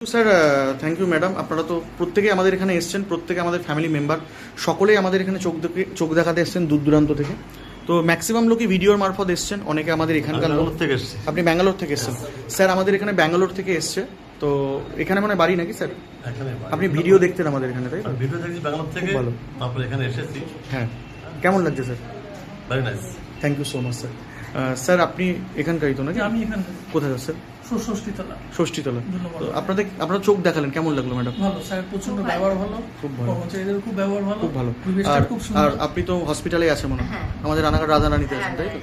Sir thank you madam. আপনারা তো প্রত্যেকেই আমাদের এখানে এসছেন, প্রত্যেকে আমাদের ফ্যামিলি মেম্বার, সকলেই আমাদের এখানে চোখ দেখাতে এসছেন দূর দূরান্ত থেকে। তো ম্যাক্সিমাম লোকই ভিডিওর মারফত এসছেন, অনেকে আমাদের এখানকার লোক থেকে এসছে। আপনি ব্যাঙ্গালোর থেকে এসছেন স্যার, আমাদের এখানে ব্যাঙ্গালোর থেকে এসছে। তো এখানে মানে বাড়ি নাকি স্যার? আপনি ভিডিও দেখতেন আমাদের এখানে, তাই তো? ভিডিও দেখছি ব্যাঙ্গালোর থেকে, ভালো। তারপরে এখানে এসেছি। হ্যাঁ, কেমন লাগছে sir? Very nice. Thank you so much sir. Sir আপনি এখানকারই তো নাকি? আমি এখানে কোথায় স্যার? ষষ্ঠীতলা। ষষ্ঠীতলা। ধন্যবাদ। তো আপনারা চোখ দেখালেন, কেমন লাগলো ম্যাডাম? ভালো স্যার, প্রচন্ড ব্যবহার ভালো, খুব ভালো। কর্মচারীদের খুব ব্যবহার ভালো, খুব ভালো। পরিবেশটা আর খুব আর সুন্দর। আপনি তো হসপিটালে আছে মনে হয়, আমাদের রানাঘাট রাধারানীতে আছেন, তাই তো?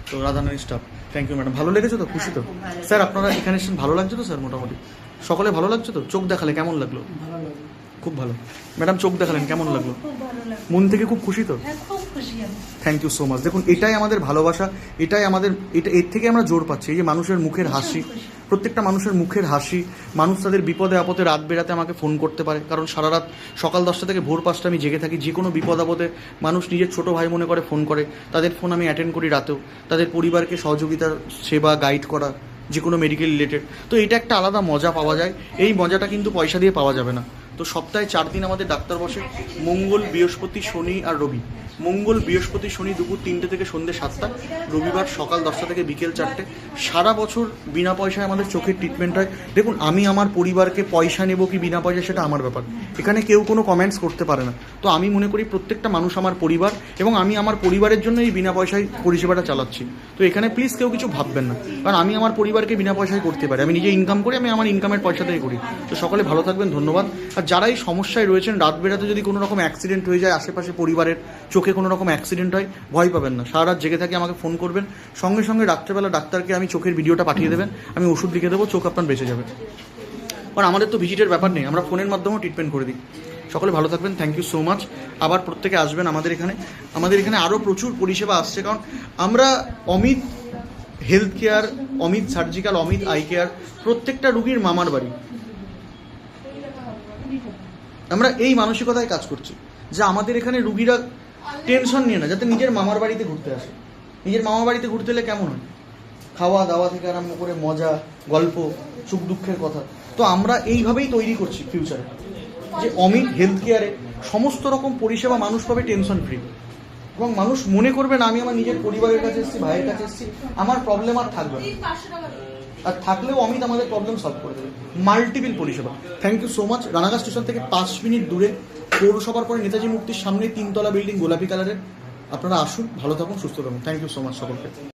তো Radharani staff, thank you madam. ভালো লেগেছে তো? খুশি তো? স্যার আপনারা এখানে এসেছেন, ভালো লাগছে তো স্যার? মোটামুটি সকলে ভালো লাগছে তো? চোখ দেখালে কেমন লাগলো? ভালো লাগলো। খুব ভালো। ম্যাডাম চোখ দেখালেন, কেমন লাগলো? খুব ভালো লাগলো। মন থেকে খুব খুশি তো? হ্যাঁ, খুব খুশি আমি। Thank you so much. দেখুন, এটাই আমাদের ভালোবাসা, এটাই আমাদের, এর থেকে আমরা জোর পাচ্ছি। এই যে মানুষের মুখের হাসি, প্রত্যেকটা মানুষের মুখের হাসি, মানুষ তাদের বিপদে আপদে রাত বেরাতে আমাকে ফোন করতে পারে, কারণ সারা রাত সকাল 10টা থেকে ভোর 5টা আমি জেগে থাকি। যে কোনো বিপদ আপদে মানুষ নিজের ছোট ভাই মনে করে ফোন করে, তাদের ফোন আমি অ্যাটেন্ড করি রাতেও, তাদের পরিবারকে সহযোগিতার সেবা, গাইড করা, যে কোনো মেডিকেল রিলেটেড। তো এটা একটা আলাদা মজা পাওয়া যায়, এই মজাটা কিন্তু পয়সা দিয়ে পাওয়া যাবে না। তো সপ্তাহে 4 দিন আমাদের ডাক্তার বসে, মঙ্গল, বৃহস্পতি, শনি আর রবি। মঙ্গল, বৃহস্পতি, শনি দুপুর 3টে থেকে সন্ধ্যে 7টা, রবিবার সকাল 10টা থেকে বিকেল 4টে। সারা বছর বিনা পয়সায় আমাদের চোখের ট্রিটমেন্ট হয়। দেখুন, আমি আমার পরিবারকে পয়সা নেব কি বিনা পয়সা সেটা আমার ব্যাপার, এখানে কেউ কোনো কমেন্টস করতে পারে না। তো আমি মনে করি প্রত্যেকটা মানুষ আমার পরিবার, এবং আমি আমার পরিবারের জন্য এই বিনা পয়সায় পরিষেবাটা চালাচ্ছি। তো এখানে প্লিজ কেউ কিছু ভাববেন না, কারণ আমি আমার পরিবারকে বিনা পয়সায় করতে পারি। আমি নিজে ইনকাম করি, আমি আমার ইনকামের পয়সা থেকে করি। তো সকলে ভালো থাকবেন, ধন্যবাদ। আর যারা এই সমস্যায় রয়েছেন, রাত বেরাতে যদি কোনো রকম অ্যাক্সিডেন্ট হয়ে যায়, আশেপাশে পরিবারের চোখে কোনো রকম অ্যাক্সিডেন্ট হয়, ভয় পাবেন না। সারা রাত জেগে থাকি, আমাকে ফোন করবেন, সঙ্গে সঙ্গে রাত্রেবেলা ডাক্তারকে আমি চোখের ভিডিওটা পাঠিয়ে দেবেন, আমি ওষুধ লিখে দেবো, চোখ আপনার বেঁচে যাবে। কারণ আমাদের তো ভিজিটের ব্যাপার নেই, আমরা ফোনের মাধ্যমেও ট্রিটমেন্ট করে দিই। সকলে ভালো থাকবেন, থ্যাংক ইউ সো মাচ। আবার প্রত্যেকে আসবেন আমাদের এখানে আরও প্রচুর পরিষেবা আসছে, কারণ আমরা Amit health care, Amit surgical, Amit eye care, প্রত্যেকটা রুগীর মামার বাড়ি। আমরা এই মানসিকতায় কাজ করছি যে আমাদের এখানে রুগীরা টেনশন নিয়ে না, যাতে নিজের মামার বাড়িতে ঘুরতে আসে। নিজের মামার বাড়িতে ঘুরতে এলে কেমন হয়? খাওয়া দাওয়া থেকে আরম্ভ করে মজা, গল্প, সুখ দুঃখের কথা। তো আমরা এইভাবেই তৈরি করছি ফিউচারে, যে অমিত হেলথ কেয়ারে সমস্ত রকম পরিষেবা মানুষ পাবে টেনশন ফ্রি, এবং মানুষ মনে করবে না আমি আমার নিজের পরিবারের কাছে এসেছি, ভাইয়ের কাছে এসেছি, আমার প্রবলেম আর থাকবে না। আর থাকলেও অমিত আমাদের প্রবলেম সলভ করে দেবে। মাল্টিপল পরিষেবা। Thank you so much. Ranaghat station থেকে 5 মিনিট দূরে, পৌরসভার পরে নেতাজি মূর্তির সামনে 3 তলা বিল্ডিং, গোলাপি কালারের। আপনারা আসুন, ভালো থাকুন, সুস্থ থাকুন। থ্যাংক ইউ সো মাচ সকলকে।